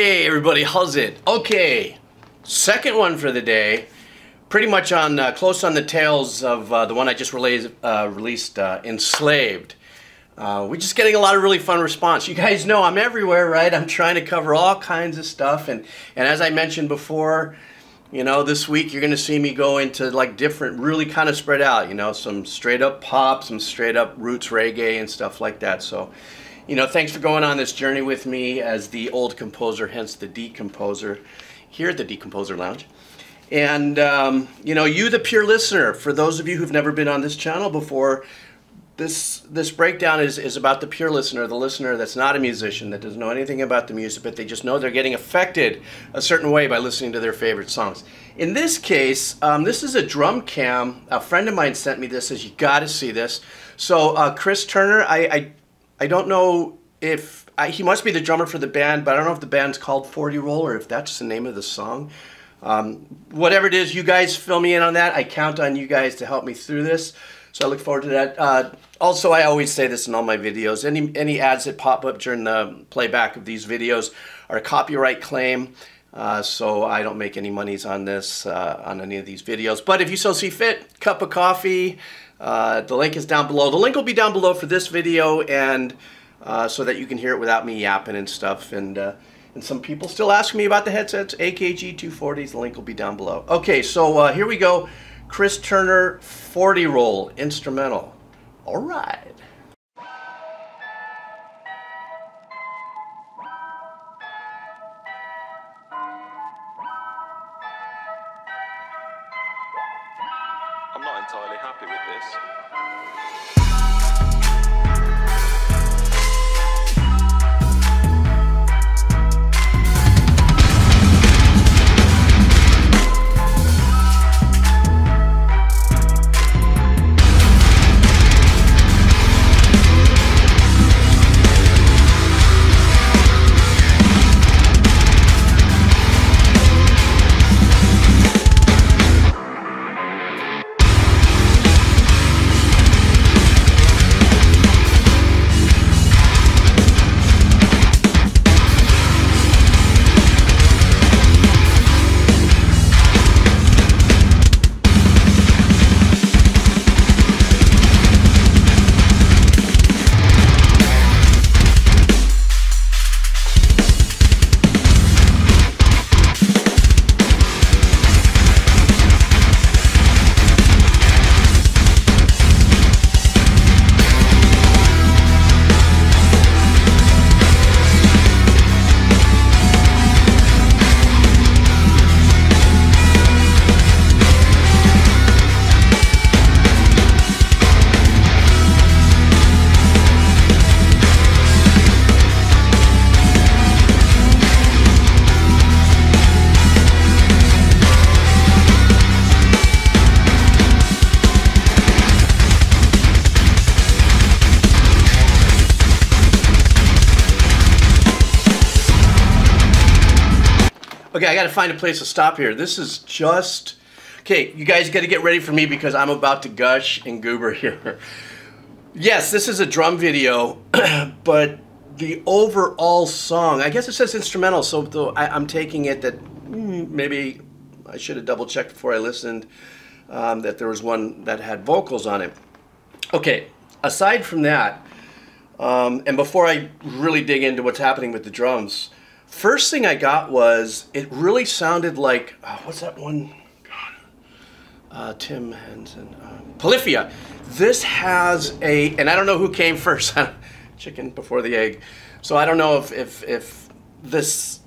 Hey everybody, how's it? Okay, second one for the day. Pretty much on close on the tails of the one I just released, Enslaved. We're just getting a lot of really fun response. You guys know I'm everywhere, right? I'm trying to cover all kinds of stuff, and as I mentioned before, you know, this week you're going to see me go into like different, really kind of spread out, you know, some straight up pop, some straight up roots reggae and stuff like that. So, you know, thanks for going on this journey with me as the old composer, hence the Decomposer, here at the Decomposer Lounge. And, you know, you the pure listener, for those of you who've never been on this channel before, this breakdown is about the pure listener, the listener that's not a musician, that doesn't know anything about the music, but they just know they're getting affected a certain way by listening to their favorite songs. In this case, this is a drum cam. A friend of mine sent me this, says you got to see this. So Cris Turner, I don't know if, he must be the drummer for the band, but I don't know if the band's called 40 Roll or if that's the name of the song. Whatever it is, you guys fill me in on that. I count on you guys to help me through this. So I look forward to that. Also, I always say this in all my videos. Any ads that pop up during the playback of these videos are a copyright claim. So I don't make any monies on this, on any of these videos. But if you so see fit, cup of coffee, the link is down below. The link will be down below for this video, and so that you can hear it without me yapping and stuff. And some people still ask me about the headsets, AKG 240s. The link will be down below. Okay, so here we go. Cris Turner 40 Roll instrumental. All right. I'm not entirely happy with this. Okay, I got to find a place to stop here. This is just... Okay, you guys got to get ready for me because I'm about to gush and goober here. Yes, this is a drum video, but the overall song, I guess it says instrumental, so I'm taking it that maybe I should have double checked before I listened, that there was one that had vocals on it. Okay, aside from that, and before I really dig into what's happening with the drums, first thing I got was, it really sounded like, what's that one? God, Tim Henson, Polyphia. This has a, and I don't know who came first, chicken before the egg. So I don't know if this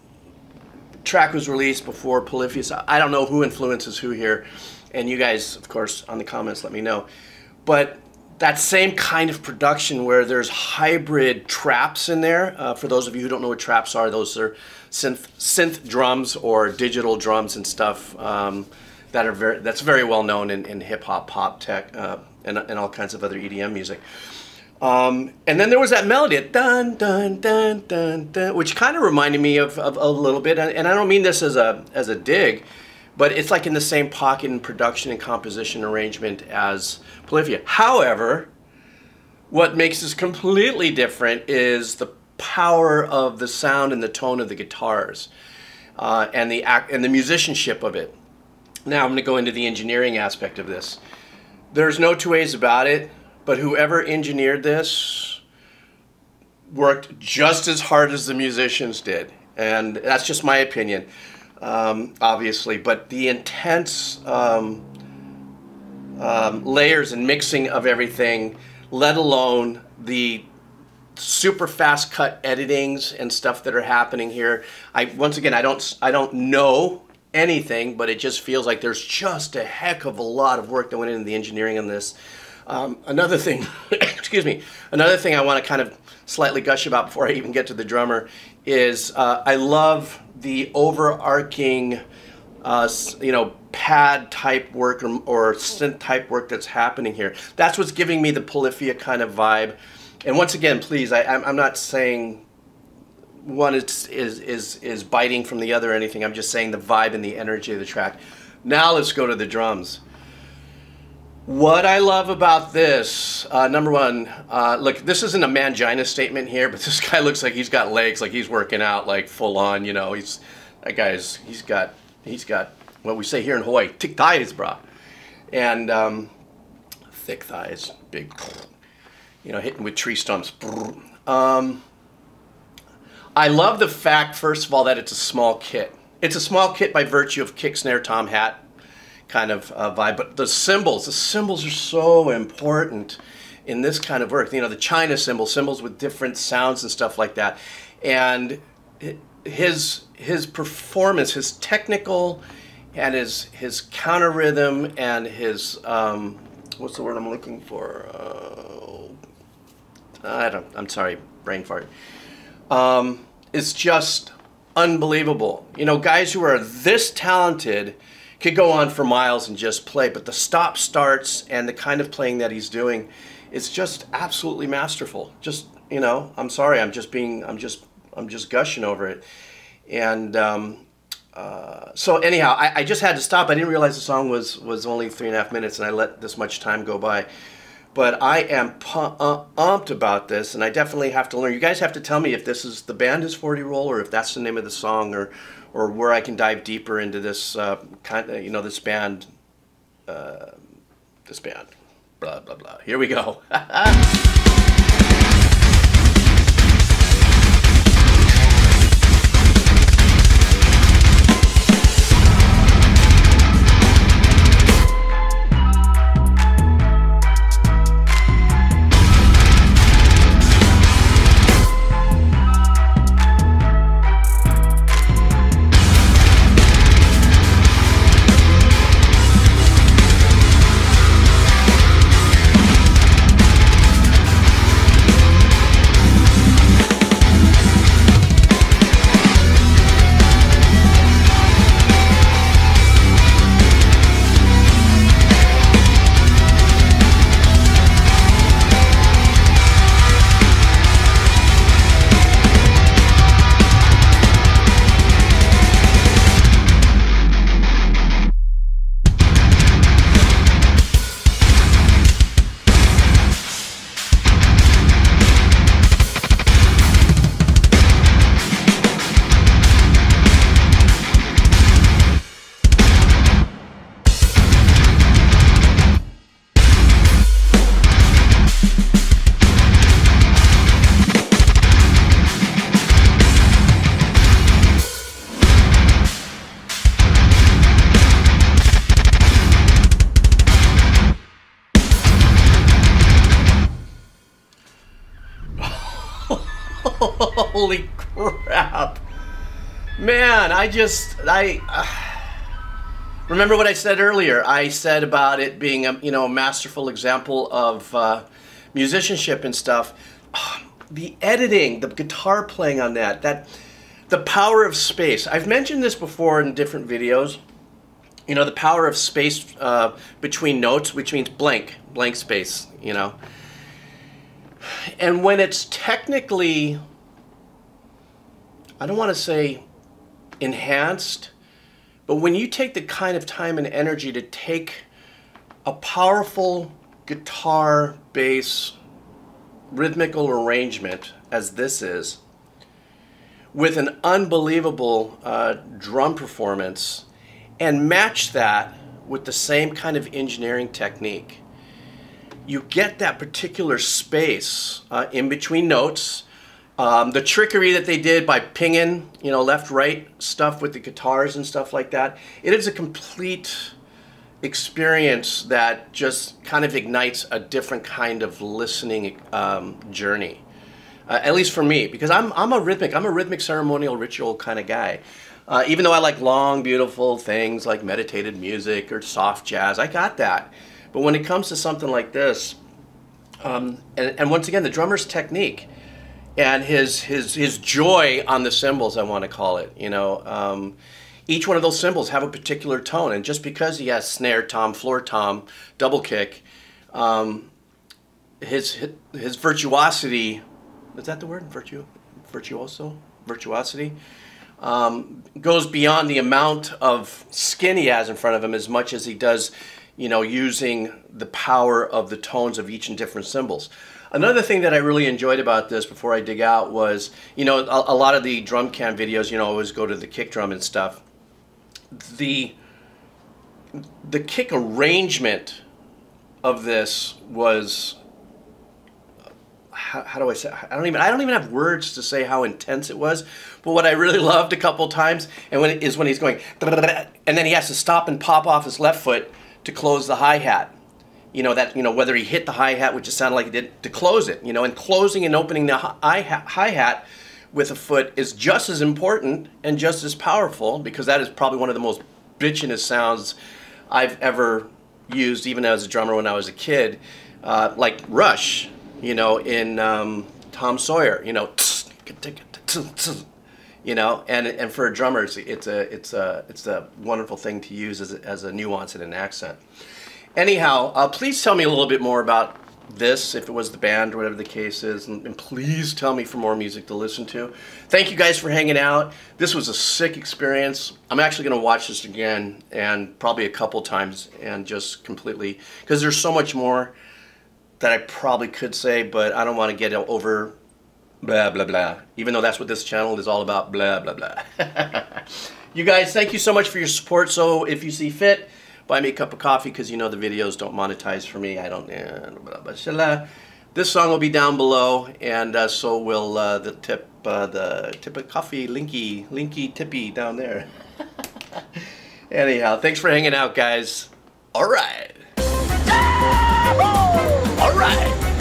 track was released before Polyphia. I don't know who influences who here. And you guys, of course, on the comments, let me know. But that same kind of production where there's hybrid traps in there. For those of you who don't know what traps are, those are synth drums or digital drums and stuff that's very well known in hip hop, pop, tech, and all kinds of other EDM music. And then there was that melody, dun dun dun dun dun, which kind of reminded me of a little bit. And I don't mean this as a dig, but it's like in the same pocket in production and composition arrangement as Polyphia. However, what makes this completely different is the power of the sound and the tone of the guitars, and the musicianship of it. Now I'm going to go into the engineering aspect of this. There's no two ways about it, but whoever engineered this worked just as hard as the musicians did, and that's just my opinion, obviously. But the intense layers and mixing of everything, let alone the super fast cut editings and stuff that are happening here. Once again, I don't know anything, but it just feels like there's just a heck of a lot of work that went into the engineering on this. Another thing, excuse me, another thing I want to kind of slightly gush about before I even get to the drummer is I love the overarching, you know, pad type work or synth type work that's happening here. That's what's giving me the Polyphia kind of vibe. And once again, please, I'm not saying one is biting from the other or anything. I'm just saying the vibe and the energy of the track. Now let's go to the drums. What I love about this, number one, look, this isn't a mangina statement here, but this guy looks like he's got legs, like he's working out, like full on, you know. He's got what we say here in Hawaii, thick thighs, brah. And thick thighs, big, you know, hitting with tree stumps. I love the fact, first of all, that it's a small kit. It's a small kit by virtue of kick, snare, tom, hat kind of vibe. But the cymbals are so important in this kind of work. You know, the China cymbals with different sounds and stuff like that. And his performance, his technical and his counter rhythm and his, what's the word I'm looking for? I'm sorry, brain fart. Is just unbelievable. You know, guys who are this talented could go on for miles and just play, but the stop starts and the kind of playing that he's doing is just absolutely masterful. Just, you know, I'm sorry, I'm just gushing over it. And so anyhow, I just had to stop. I didn't realize the song was only 3.5 minutes, and I let this much time go by. But I am pumped about this, and I definitely have to learn. You guys have to tell me if this is the band is 40 Roll, or if that's the name of the song, or where I can dive deeper into this kind of, you know, this band, blah blah blah. Here we go. Holy crap. Man, remember what I said earlier. I said about it being a, you know, a masterful example of musicianship and stuff. The editing, the guitar playing on that, the power of space. I've mentioned this before in different videos. You know, the power of space between notes, which means blank space, you know. And when it's technically, I don't want to say enhanced, but when you take the kind of time and energy to take a powerful guitar, bass, rhythmical arrangement, as this is, with an unbelievable drum performance and match that with the same kind of engineering technique, you get that particular space in between notes. The trickery that they did by pinging, you know, left-right stuff with the guitars and stuff like that. It is a complete experience that just kind of ignites a different kind of listening journey. At least for me, because I'm a rhythmic ceremonial ritual kind of guy. Even though I like long, beautiful things like meditated music or soft jazz, I got that. But when it comes to something like this, and once again, the drummer's technique and his joy on the cymbals, I want to call it, you know, each one of those cymbals have a particular tone, and just because he has snare tom, floor tom, double kick, his virtuosity, is that the word? Virtuosity? Goes beyond the amount of skin he has in front of him as much as he does, you know, using the power of the tones of each and different cymbals. Another thing that I really enjoyed about this before I dig out was, you know, a lot of the drum cam videos, you know, always go to the kick drum and stuff. The kick arrangement of this was, how do I say? I don't even have words to say how intense it was. But what I really loved a couple times, and when he's going, and then he has to stop and pop off his left foot to close the hi-hat. You know that, you know, whether he hit the hi-hat, which it sounded like he did, to close it. You know, and closing and opening the hi-hat with a foot is just as important and just as powerful, because that is probably one of the most bitchinest sounds I've ever used, even as a drummer when I was a kid. Like Rush, you know, in Tom Sawyer, you know, you know, and for a drummer, it's a wonderful thing to use as a nuance and an accent. Anyhow, please tell me a little bit more about this, if it was the band or whatever the case is, and please tell me for more music to listen to. Thank you guys for hanging out. This was a sick experience. I'm actually going to watch this again, and probably a couple times, and just completely, because there's so much more that I probably could say, but I don't want to get over blah blah blah, even though that's what this channel is all about, blah blah blah. You guys, thank you so much for your support. So if you see fit, buy me a cup of coffee, because you know the videos don't monetize for me. I don't, this song will be down below, and so will the tip of coffee, linky tippy down there. Anyhow, thanks for hanging out, guys. All right. All right.